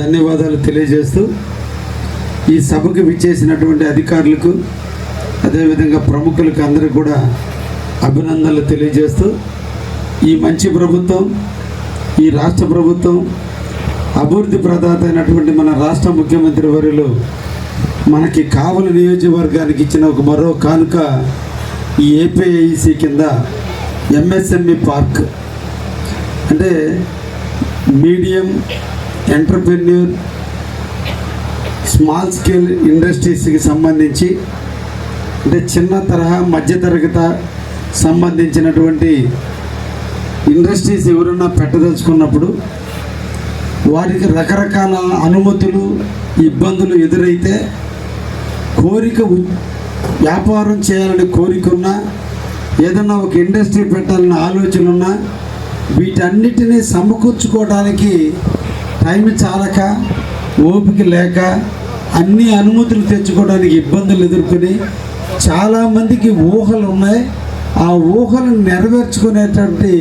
ధన్యవాదాలు తెలియజేస్తూ ఈ సభకు విచ్చేసినటువంటి అధికారులకు అదేవిధంగా ప్రముఖులకు అందరికీ కూడా అభినందనలు తెలియజేస్తూ ఈ మంచి ప్రభుత్వం, ఈ రాష్ట్ర ప్రభుత్వం అభివృద్ధి ప్రదాత అయినటువంటి మన రాష్ట్ర ముఖ్యమంత్రి వర్యులు మనకి కావలి నియోజకవర్గానికి ఇచ్చిన ఒక మరో కానుక ఈ ఏపీఐసి కింద ఎంఎస్ఎంఈ పార్క్. అంటే మీడియం ఎంటర్ప్రెన్యూర్ స్మాల్ స్కేల్ ఇండస్ట్రీస్కి సంబంధించి, అంటే చిన్న తరహా మధ్యతరగతి సంబంధించినటువంటి ఇండస్ట్రీస్ ఎవరన్నా పెట్టదలుచుకున్నప్పుడు వారికి రకరకాల అనుమతులు, ఇబ్బందులు ఎదురైతే వ్యాపారం చేయాలని కోరిక ఉన్నా, ఏదన్నా ఒక ఇండస్ట్రీ పెట్టాలన్న ఆలోచన ఉన్నా, వీటన్నిటినీ సమకూర్చుకోవడానికి టైం చాలక, ఓపిక లేక, అన్ని అనుమతులు తెచ్చుకోవడానికి ఇబ్బందులు ఎదుర్కొని చాలామందికి ఊహలు ఉన్నాయి. ఆ ఊహలను నెరవేర్చుకునేటువంటి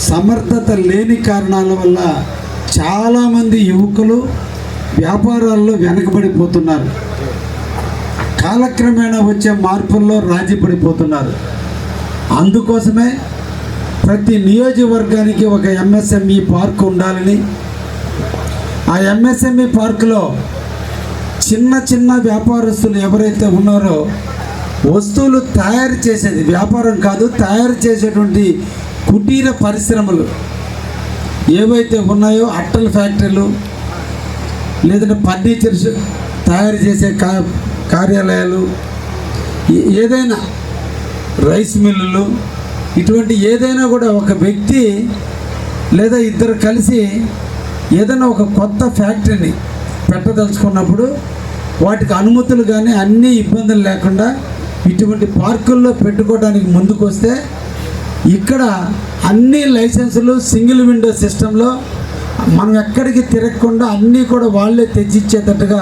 సమర్థత లేని కారణాల వల్ల చాలామంది యువకులు వ్యాపారాల్లో వెనకబడిపోతున్నారు. కాలక్రమేణా వచ్చే మార్పుల్లో రాజీ పడిపోతున్నారు. అందుకోసమే ప్రతి నియోజకవర్గానికి ఒక ఎంఎస్ఎంఈ పార్క్ ఉండాలని, ఆ ఎంఎస్ఎంఈ పార్కులో చిన్న చిన్న వ్యాపారస్తులు ఎవరైతే ఉన్నారో వస్తువులు తయారు చేసేది, వ్యాపారం కాదు, తయారు చేసేటువంటి కుటీర పరిశ్రమలు ఏవైతే ఉన్నాయో, అట్టల ఫ్యాక్టరీలు, లేదంటే ఫర్నిచర్స్ తయారు చేసే కార్యాలయాలు, ఏదైనా రైస్ మిల్లులు, ఇటువంటి ఏదైనా కూడా ఒక వ్యక్తి లేదా ఇద్దరు కలిసి ఏదైనా ఒక కొత్త ఫ్యాక్టరీని పెట్టదలుచుకున్నప్పుడు వాటికి అనుమతులు కానీ అన్ని ఇబ్బందులు లేకుండా ఇటువంటి పార్కుల్లో పెట్టుకోవడానికి ముందుకు వస్తే, ఇక్కడ అన్ని లైసెన్సులు సింగిల్ విండో సిస్టంలో మనం ఎక్కడికి తిరగకుండా అన్నీ కూడా వాళ్ళే తెచ్చిచ్చేటట్టుగా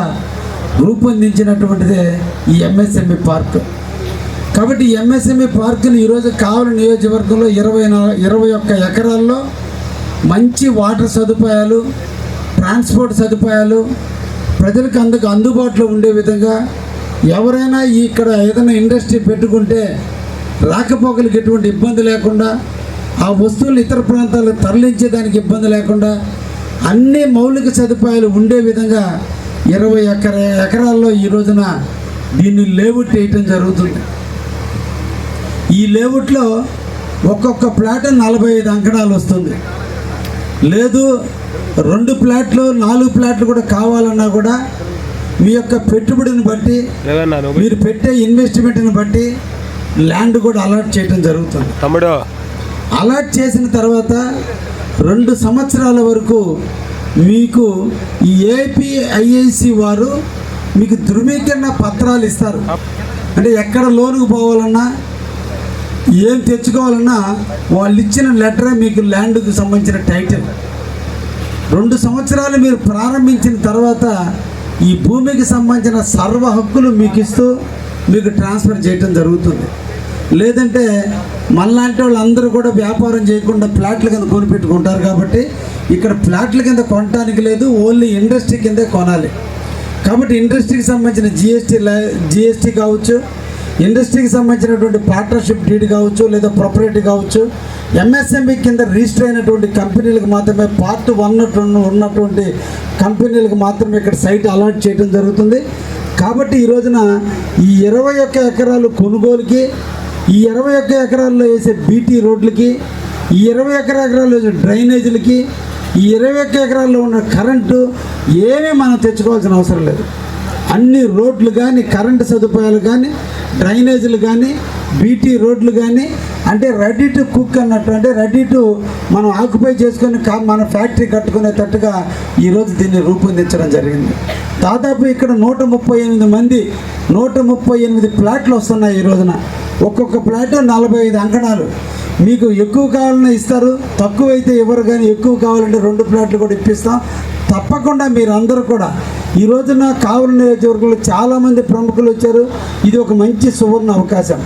రూపొందించినటువంటిదే ఈ ఎంఎస్ఎంఈ పార్క్. కాబట్టి ఈ ఎంఎస్ఎంఈ పార్కుని ఈరోజు కావలి నియోజకవర్గంలో 21 ఎకరాల్లో మంచి వాటర్ సదుపాయాలు, ట్రాన్స్పోర్ట్ సదుపాయాలు ప్రజలకు అందుబాటులో ఉండే విధంగా, ఎవరైనా ఇక్కడ ఏదైనా ఇండస్ట్రీ పెట్టుకుంటే రాకపోకలకు ఎటువంటి ఇబ్బంది లేకుండా, ఆ వస్తువులు ఇతర ప్రాంతాలకు తరలించేదానికి ఇబ్బంది లేకుండా అన్ని మౌలిక సదుపాయాలు ఉండే విధంగా 20 ఎకరాల్లో ఈ రోజున దీన్ని లేఅవుట్ వేయటం జరుగుతుంది. ఈ లేఅవుట్లో ఒక్కొక్క ప్లాట్ 45 అంకణాలు వస్తుంది. లేదు 2 ప్లాట్లు 4 ప్లాట్లు కూడా కావాలన్నా కూడా మీ యొక్క పెట్టుబడిని బట్టి, మీరు పెట్టే ఇన్వెస్ట్మెంట్ని బట్టి ల్యాండ్ కూడా అలాట్ చేయడం జరుగుతుంది. అలాట్ చేసిన తర్వాత 2 సంవత్సరాల వరకు మీకు ఈ ఏపీఐఐసి వారు మీకు ధృవీకరణ పత్రాలు ఇస్తారు. అంటే ఎక్కడ లోనుకు పోవాలన్నా, ఏం తెచ్చుకోవాలన్నా వాళ్ళు ఇచ్చిన లెటరే మీకు ల్యాండ్కి సంబంధించిన టైటిల్. 2 సంవత్సరాలు మీరు ప్రారంభించిన తర్వాత ఈ భూమికి సంబంధించిన సర్వ హక్కులు మీకు ఇస్తూ మీకు ట్రాన్స్ఫర్ చేయటం జరుగుతుంది. లేదంటే మనలాంటి వాళ్ళందరూ కూడా వ్యాపారం చేయకుండా ప్లాట్ల కింద కొనిపెట్టుకుంటారు. కాబట్టి ఇక్కడ ప్లాట్ల కింద కొనడానికి లేదు, ఓన్లీ ఇండస్ట్రీ కిందే కొనాలి. కాబట్టి ఇండస్ట్రీకి సంబంధించిన జిఎస్టీ కావచ్చు, ఇండస్ట్రీకి సంబంధించినటువంటి పార్ట్నర్షిప్ డీడ్ కావచ్చు, లేదా ప్రొపరేటీ కావచ్చు, ఎంఎస్ఎంఈ కింద రిజిస్టర్ అయినటువంటి కంపెనీలకు మాత్రమే పార్ట్ 1 ఉన్నటువంటి కంపెనీలకు మాత్రమే ఇక్కడ సైట్ అలాట్ చేయడం జరుగుతుంది. కాబట్టి ఈ రోజున ఈ 21 ఎకరాలు కొనుగోలుకి, ఈ 21 ఎకరాల్లో వేసే బీటీ రోడ్లకి, ఈ 21 ఎకరాల్లో వేసే డ్రైనేజీలకి, ఈ 21 ఎకరాల్లో ఉన్న కరెంటు ఏమీ మనం తెచ్చుకోవాల్సిన అవసరం లేదు. అన్ని రోడ్లు కానీ, కరెంటు సదుపాయాలు కానీ, డ్రైనేజీలు కానీ, బీటీ రోడ్లు కానీ, అంటే రెడీ టు కుక్ అన్నట్టు, అంటే రెడీ టు మనం ఆక్యుపై చేసుకొని మన ఫ్యాక్టరీ కట్టుకునేటట్టుగా ఈరోజు దీన్ని రూపొందించడం జరిగింది. దాదాపు ఇక్కడ 138 ప్లాట్లు వస్తున్నాయి ఈ రోజున. ఒక్కొక్క ప్లాట్ 45 అంకణాలు. మీకు ఎక్కువ కావాలన్నా ఇస్తారు, తక్కువైతే ఎవరు, కానీ ఎక్కువ కావాలంటే 2 ప్లాట్లు కూడా ఇప్పిస్తాం. తప్పకుండా మీరు అందరూ కూడా ఈ రోజున కావలి నియోజకవర్గంలో చాలామంది ప్రముఖులు వచ్చారు. ఇది ఒక మంచి సువర్ణ అవకాశం.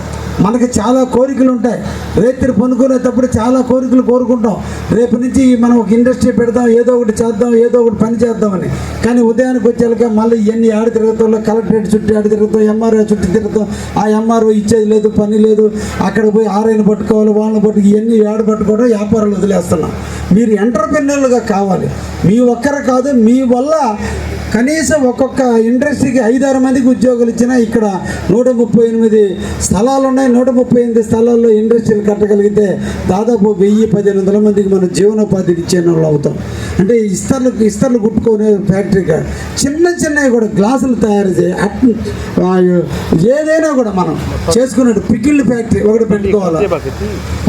మనకి చాలా కోరికలు ఉంటాయి. రేత్రి పనుకునేటప్పుడు చాలా కోరికలు కోరుకుంటాం. రేపు నుంచి మనం ఒక ఇండస్ట్రీ పెడదాం, ఏదో ఒకటి చేద్దాం, ఏదో ఒకటి పని చేద్దామని. కానీ ఉదయానికి వచ్చాక మళ్ళీ ఇవన్నీ ఆడ తిరుగుతాం, కలెక్టరేట్ చుట్టూ ఆడ తిరుగుతాం, ఎంఆర్ఓ చుట్టూ తిరుగుతాం. ఆ ఎంఆర్ఓ ఇచ్చేది లేదు, పని లేదు. అక్కడ పోయి ఆర్ఐని పట్టుకోవాలి, వాళ్ళని పట్టుకు ఇవన్నీ ఆడ పట్టుకోవడం, వ్యాపారాలు వదిలేస్తున్నాం. మీరు ఎంటర్‌ప్రెన్యూర్లుగా కావాలి. మీ ఒక్కరు కాదు, మీ వల్ల కనీసం ఒక్కొక్క ఇండస్ట్రీకి 5-6 మందికి ఉద్యోగాలు ఇచ్చినా ఇక్కడ 138 స్థలాలు ఉన్నాయి. 138 స్థలాల్లో ఇండస్ట్రీలు కట్టగలిగితే దాదాపు 1000-1500 మందికి మనం జీవనోపాధికి ఇచ్చే వాళ్ళు అవుతాం. అంటే ఇస్తర్లు కుట్టుకునే ఫ్యాక్టరీ చిన్నవి కూడా గ్లాసులు తయారు చేయి, ఏదైనా కూడా మనం చేసుకున్నట్టు పికిల్ ఫ్యాక్టరీ ఒకటి పెట్టుకోవాలి,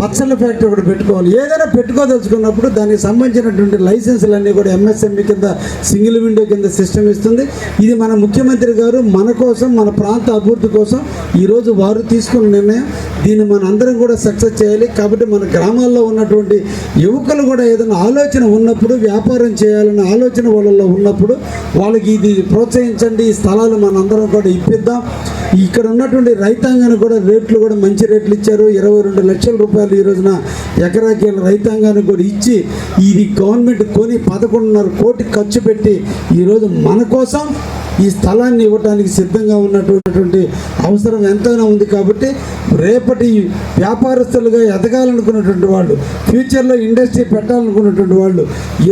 పచ్చళ్ళ ఫ్యాక్టరీ ఒకటి పెట్టుకోవాలి. ఏదైనా పెట్టుకోదలుచుకున్నప్పుడు దానికి సంబంధించినటువంటి లైసెన్సులన్నీ కూడా ఎంఎస్ఎంఈ కింద, సింగిల్ విండో కింద సిస్టమ్ ఇస్తుంది. ఇది మన ముఖ్యమంత్రి గారు మన కోసం, మన ప్రాంత అభివృద్ధి కోసం ఈరోజు వారు తీసుకున్న నిర్ణయం. దీన్ని మన అందరం కూడా సక్సెస్ చేయాలి. కాబట్టి మన గ్రామాల్లో ఉన్నటువంటి యువకులు కూడా ఏదైనా ఆలోచన ఉన్నప్పుడు, వ్యాపారం చేయాలన్న ఆలోచన వాళ్ళలో ఉన్నప్పుడు వాళ్ళకి ఇది ప్రోత్సహించండి. ఈ స్థలాలు మనందరం కూడా ఇప్పిద్దాం. ఇక్కడ ఉన్నటువంటి రైతాంగానికి కూడా రేట్లు కూడా మంచి రేట్లు ఇచ్చారు. 22 లక్షల రూపాయలు ఈ రోజున ఎకరాకి రైతాంగానికి కూడా ఇచ్చి, ఇది గవర్నమెంట్ కొని 11.5 కోటి ఖర్చు పెట్టి ఈరోజు మన కోసం ఈ స్థలాన్ని ఇవ్వడానికి సిద్ధంగా ఉన్నటువంటి అవసరం ఎంతైనా ఉంది. కాబట్టి రేపటి వ్యాపారస్తులుగా ఎదగాలనుకున్నటువంటి వాళ్ళు, ఫ్యూచర్లో ఇండస్ట్రీ పెట్టాలనుకున్నటువంటి వాళ్ళు,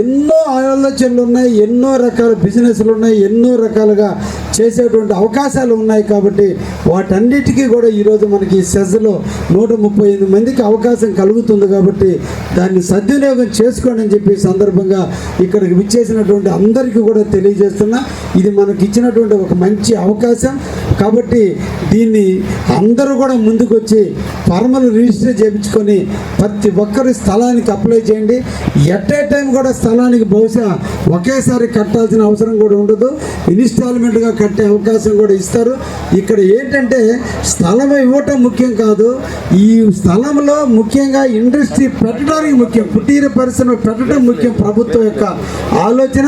ఎన్నో ఆలోచనలు ఉన్నాయి, ఎన్నో రకాల బిజినెస్లు ఉన్నాయి, ఎన్నో రకాలుగా చేసేటువంటి అవకాశాలు ఉన్నాయి. కాబట్టి వాటన్నిటికీ కూడా ఈరోజు మనకి సెజ్లో 138 మందికి అవకాశం కలుగుతుంది. కాబట్టి దాన్ని సద్వినియోగం చేసుకోండి అని చెప్పి సందర్భంగా ఇక్కడికి విచ్చేసినటువంటి అందరికీ కూడా తెలియజేస్తున్నా. ఇది మనకి ఇచ్చినటువంటి ఒక మంచి అవకాశం. కాబట్టి దీన్ని అందరూ కూడా ముందుకు వచ్చి ఫార్మల్ రిజిస్టర్ చేయించుకొని ప్రతి ఒక్కరి స్థలానికి అప్లై చేయండి. ఎట్ ఏ టైం కూడా స్థలానికి బహుశా ఒకేసారి కట్టాల్సిన అవసరం కూడా ఉండదు, ఇన్స్టాల్మెంట్గా కట్టే అవకాశం కూడా ఇస్తారు. ఇక్కడ ఏంటంటే స్థలం ఇవ్వటం ముఖ్యం కాదు, ఈ స్థలంలో ముఖ్యంగా ఇండస్ట్రీ పెట్టడానికి ముఖ్యం, కుటీర పరిశ్రమ పెట్టడం ముఖ్యం. ప్రభుత్వం యొక్క ఆలోచన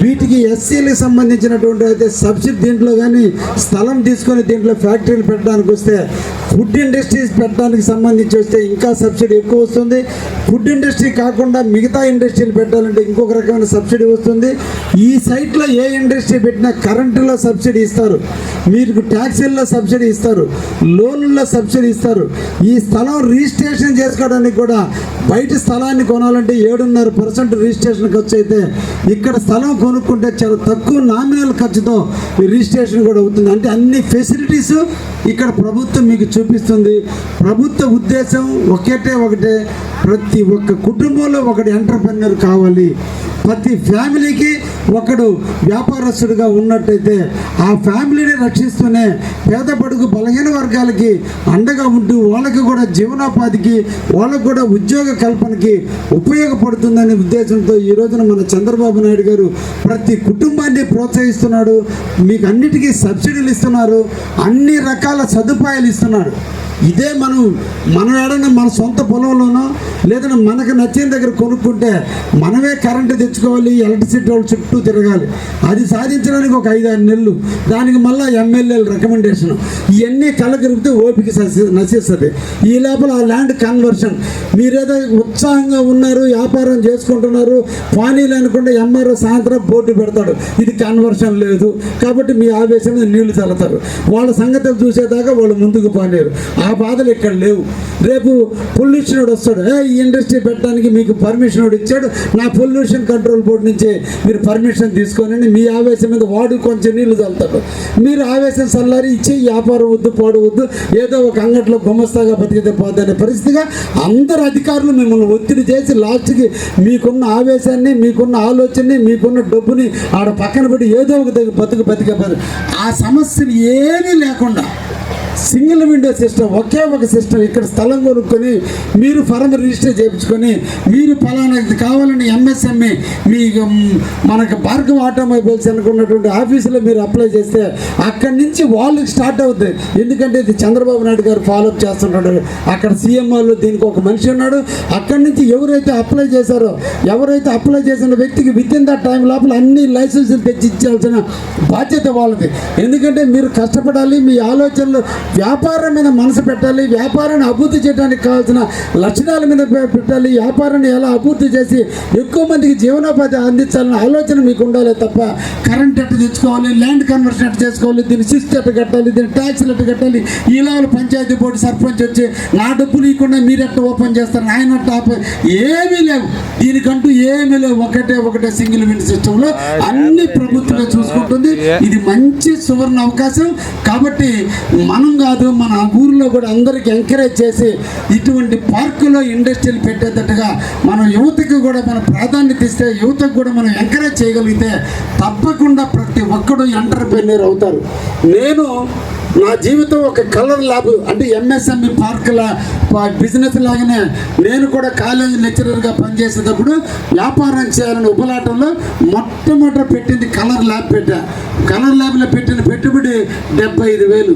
వీటికి ఎస్సీలకు సంబంధించినటువంటి అయితే సబ్సిడీ దీంట్లో కానీ స్థలం తీసుకొని దీంట్లో ఫ్యాక్టరీలు పెట్టడానికి వస్తే, ఫుడ్ ఇండస్ట్రీస్ పెట్టడానికి సంబంధించి వస్తే ఇంకా సబ్సిడీ ఎక్కువ వస్తుంది. ఫుడ్ ఇండస్ట్రీ కాకుండా మిగతా ఇండస్ట్రీలు పెట్టాలంటే ఇంకొక రకమైన సబ్సిడీ వస్తుంది. ఈ సైట్లో ఏ ఇండస్ట్రీ పెట్టినా కరెంటులో సబ్సిడీ ఇస్తారు, మీకు ట్యాక్సీల్లో సబ్సిడీ ఇస్తారు, లోన్లలో సబ్సిడీ ఇస్తారు. ఈ స్థలం రిజిస్ట్రేషన్ చేసుకోవడానికి కూడా బయట స్థలాన్ని కొనాలంటే 7.5% రిజిస్ట్రేషన్ ఖర్చు అయితే ఇక్కడ స్థలం కొనుక్కుంటే చాలా తక్కువ నామినల్ ఖర్చుతో రిజిస్ట్రేషన్ కూడా అవుతుంది. అంటే అన్ని ఫెసిలిటీస్ ఇక్కడ ప్రభుత్వం మీకు చూపిస్తుంది. ప్రభుత్వ ఉద్దేశం ఒకటే, ప్రతి ఒక్క కుటుంబంలో ఒకటి ఎంటర్‌ప్రెన్యూర్ కావాలి. ప్రతి ఫ్యామిలీకి ఒకడు వ్యాపారస్తుడిగా ఉన్నట్టయితే ఆ ఫ్యామిలీని రక్షిస్తూనే పేద బడుగు బలహీన వర్గాలకి అండగా ఉంటూ వాళ్ళకి కూడా జీవనోపాధికి, వాళ్ళకు కూడా ఉద్యోగ కల్పనకి ఉపయోగపడుతుందనే ఉద్దేశంతో ఈ రోజున మన చంద్రబాబు నాయుడు గారు ప్రతి కుటుంబాన్ని ప్రోత్సహిస్తున్నాడు. మీకు అన్నిటికీ సబ్సిడీలు ఇస్తున్నారు, అన్ని రకాల సదుపాయాలు ఇస్తున్నాడు. ఇదే మనం ఏడన్నా మన సొంత పొలంలోనో లేదంటే మనకు నచ్చిన దగ్గర కొనుక్కుంటే మనమే కరెంటు తెచ్చుకోవాలి, ఎలక్ట్రిసిటీ వాళ్ళు చుట్టూ తిరగాలి. అది సాధించడానికి ఒక 5-6 నెలలు, దానికి మళ్ళీ ఎమ్మెల్యేల రికమెండేషన్, ఇవన్నీ కలగరిపితే ఓపిక నశిస్తుంది. ఈ లోపల ఆ ల్యాండ్ కన్వర్షన్, మీరేదో ఉత్సాహంగా ఉన్నారు, వ్యాపారం చేసుకుంటున్నారు, పానీలు అనుకుంటే ఎంఆర్ఓ సాయంత్రం బోర్డు పెడతాడు, ఇది కన్వర్షన్ లేదు కాబట్టి మీ ఆవేశంలో నీళ్లు చల్లుతారు. వాళ్ళ సంగతులు చూసేదాకా వాళ్ళు ముందుకు పోలేరు. ఆ బాధలు ఇక్కడ లేవు. రేపు పొల్యూషన్ వస్తాడు, ఈ ఇండస్ట్రీ పెట్టడానికి మీకు పర్మిషన్ ఇచ్చాడు, నా పొల్యూషన్ కంట్రోల్ బోర్డు నుంచి మీరు పర్మిషన్ తీసుకోనండి, మీ ఆవేశం మీద వాడు కొంచెం నీళ్లు చల్లుతాడు. మీరు ఆవేశం చల్లారి ఇచ్చి వ్యాపారం వద్దు, పాడు వద్దు, ఏదో ఒక అంగట్లో గుమస్తాగా బతికితే పోద్దనే పరిస్థితిగా అందరు అధికారులు మిమ్మల్ని ఒత్తిడి చేసి లాస్ట్కి మీకున్న ఆవేశాన్ని, మీకున్న ఆలోచనని, మీకున్న డబ్బుని ఆడ పక్కన పెట్టి ఏదో ఒక బతికే ఆ సమస్యలు ఏమీ లేకుండా సింగిల్ విండో సిస్టమ్, ఒకే ఒక సిస్టమ్. ఇక్కడ స్థలం కొనుక్కొని మీరు ఫర్మ్ రిజిస్టర్ చేయించుకొని మీరు ఫలానా కావాలని ఎంఎస్ఎంఈ మీ మనకు భార్గవ ఆటోమొబైల్స్ అనుకున్నటువంటి ఆఫీసులో మీరు అప్లై చేస్తే అక్కడి నుంచి వాళ్ళకి స్టార్ట్ అవుతుంది. ఎందుకంటే ఇది చంద్రబాబు నాయుడు గారు ఫాలోఅప్ చేస్తున్నాడు. అక్కడ సీఎం వాళ్ళు దీనికి ఒక మనిషి ఉన్నాడు. అక్కడి నుంచి ఎవరైతే అప్లై చేశారో, ఎవరైతే అప్లై చేసిన వ్యక్తికి విత్ ఇన్ దట్ టైం లోపల అన్ని లైసెన్సులు తెచ్చి ఇచ్చాల్సిన బాధ్యత వాళ్ళది. ఎందుకంటే మీరు కష్టపడాలి, మీ ఆలోచనలు వ్యాపారం మీద మనసు పెట్టాలి, వ్యాపారాన్ని అభివృద్ధి చేయడానికి కావాల్సిన లక్షణాల మీద పెట్టాలి, వ్యాపారాన్ని ఎలా అభివృద్ధి చేసి ఎక్కువ మందికి జీవనోపాధి అందించాలనే ఆలోచన మీకు ఉండాలి తప్ప కరెంట్ ఎట్టు తెచ్చుకోవాలి, ల్యాండ్ కన్వర్షన్ ఎట్టు చేసుకోవాలి, దీన్ని సిస్ట్ ఎట్టు కట్టాలి, దీన్ని ట్యాక్స్లు ఎట్టు కట్టాలి, ఈ లెవెల్ పంచాయతీ బోర్డు సర్పంచ్ వచ్చి నా డబ్బు నీకుండా మీరు ఎట్ట ఓపెన్ చేస్తారు, ఆయన టాప్ ఏమీ లేవు. దీనికంటూ ఏమీ లేవు. ఒకటే సింగిల్ విండో సిస్టంలో అన్ని ప్రభుత్వమే చూసుకుంటుంది. ఇది మంచి సువర్ణ అవకాశం. కాబట్టి మనం కాదు, మన ఊరిలో కూడా అందరికి ఎంకరేజ్ చేసి ఇటువంటి పార్కులో ఇండస్ట్రీలు పెట్టేటట్టుగా మనం యువతకు కూడా మన ప్రాధాన్యత ఇస్తే, యువతకు కూడా మనం ఎంకరేజ్ చేయగలిగితే తప్పకుండా ప్రతి ఒక్కడు ఎంటర్‌ప్రెన్యూర్ అవుతారు. నేను నా జీవితం ఒక కలర్ ల్యాబ్ అంటే ఎంఎస్ఎంఈ పార్కుల బిజినెస్ లాగానే నేను కూడా కాలేజీ లెక్చరర్గా పనిచేసేటప్పుడు వ్యాపారం చేయాలని ఉపలాటంలో మొట్టమొదట పెట్టింది కలర్ ల్యాబ్ పెట్టా. కలర్ ల్యాబ్లో పెట్టిన పెట్టుబడి 75,000.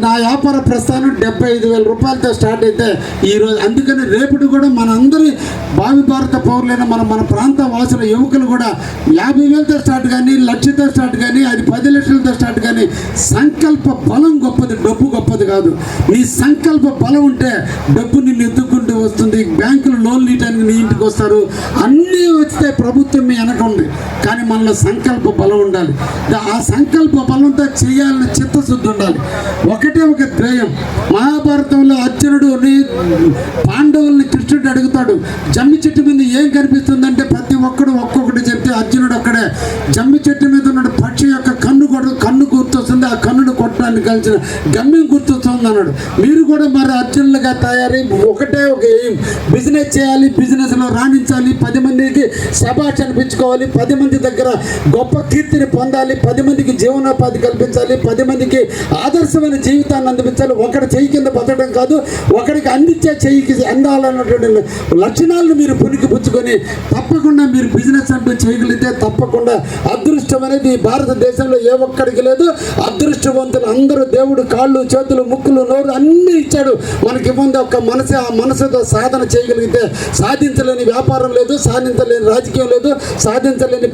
నా వ్యాపార ప్రస్థానం 75,000 రూపాయలతో స్టార్ట్ అయితే ఈరోజు. అందుకని రేపటి కూడా మనందరి భావి భారత పౌరులైన మన ప్రాంత వాసుల యువకులు కూడా 50,000తో స్టార్ట్ కానీ, 1,00,000తో స్టార్ట్ కానీ, అది 10 లక్షలతో స్టార్ట్ కానీ సంకల్ప బలం గొప్పది, డబ్బు గొప్పది కాదు. నీ సంకల్ప బలం ఉంటే డబ్బు నిన్ను ఎత్తుకుంటూ వస్తుంది. బ్యాంకులు లోన్లు ఇవ్వడానికి నీ ఇంటికి వస్తారు. అన్నీ వస్తే ప్రభుత్వం మీ వెనక ఉంది. కానీ మనలో సంకల్ప బలం ఉండాలి. ఆ సంకల్ప బలంతో చేయాలని చిత్తశుద్ధి ఉండాలి. ఒకటే ఒక ధ్యేయం. మహాభారతంలో అర్జునుడు పాండవుల్ని కృష్ణుడు అడుగుతాడు, జమ్మి చెట్టు మీద ఏం కనిపిస్తుందంటే ప్రతి ఒక్కడు ఒక్కొక్కటి చెప్తే అర్జునుడు అక్కడే జమ్మి చెట్టు మీద ఉన్న పక్షి యొక్క కన్ను గుర్తొస్తుంది, ఆ కన్నును కొట్టడానికి కలిసిన గమ్యం గుర్తొస్తుంది అన్నాడు. మీరు కూడా మరి అర్జునులుగా తయారై ఒకటే ఒక ఎయిమ్, బిజినెస్ చేయాలి, బిజినెస్లో రాణించాలి, 10 మందికి శభాష్ అనిపించుకోవాలి, 10 మంది దగ్గర గొప్ప కీర్తిని పొందాలి, 10 మందికి జీవనోపాధి కల్పించాలి, 10 మందికి ఆదర్శమైన జీవితాన్ని అందించాలి. ఒకటి చెయ్యి కింద బతకడం కాదు, ఒకరికి అందించే చెయ్యికి అందాలన్నటువంటి లక్షణాలను మీరు పునికి పుచ్చుకొని తప్పకుండా మీరు బిజినెస్ అంటూ చేయగలిగితే తప్పకుండా అదృష్టం అనేది భారతదేశంలో ఏ ఒక్కడికి లేదు. అదృష్టవంతులు అందరూ దేవుడు కాళ్ళు చేతులు ముక్కులు నోరు అన్నీ ఇచ్చాడు. మనకి ముందు ఒక మనసు, ఆ మనసుతో సాధన చేయగలిగితే సాధించలేని వ్యాపారం లేదు, సాధించలేని రాజకీయం లేదు, సాధించలేని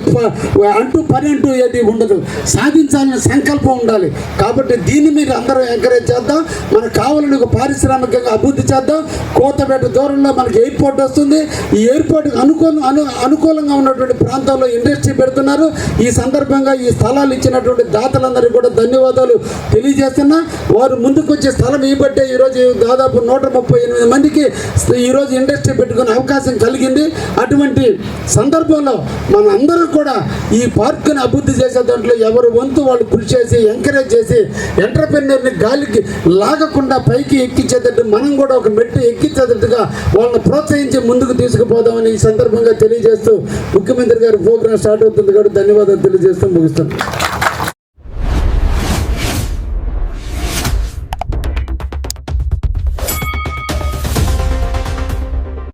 పని అంటూ ఏది ఉండదు. సాధించాలని సంకల్పం ఉండాలి. కాబట్టి దీన్ని మీరు అందరూ ఎంకరేజ్ చేద్దాం. మనకు కావాలని ఒక పారిశ్రామికంగా అభివృద్ధి చేద్దాం. కోతపేట దూరంలో మనకి ఎయిర్పోర్ట్ వస్తుంది. ఈ ఎయిర్పోర్ట్కి అనుకూలంగా ఉన్నటువంటి ప్రాంతాల్లో ఇండస్ట్రీ పెడుతున్నారు. ఈ సందర్భంగా ఈ స్థలాలు ఇచ్చినటువంటి దాతలందరికీ కూడా ధన్యవాదాలు తెలియజేస్తున్నా. వారు ముందుకు వచ్చే స్థలం ఇవ్వబట్టే ఈరోజు దాదాపు 138 మందికి ఈరోజు ఇండస్ట్రీ పెట్టుకునే అవకాశం కలిగింది. అటువంటి సందర్భంలో మన అందరూ కూడా ఈ పార్కుని అభివృద్ధి చేసే దాంట్లో ఎవరు వంతు వాళ్ళు కృషి చేసి ఎంకరేజ్ చేసి ఎంటర్‌ప్రెన్యూర్ని గాలికి లాగకుండా పైకి ఎక్కించేటట్టు మనం కూడా ఒక మెట్టు ఎక్కించేటట్టుగా వాళ్ళని ప్రోత్సహించి ముందుకు తీసుకుపోదామని ఈ సందర్భంగా తెలియజేస్తూ ముఖ్యమంత్రి గారి ప్రోగ్రాం స్టార్ట్ అవుతుంది కాబట్టి ధన్యవాదాలు తెలియజేస్తూ ముగిస్తాను.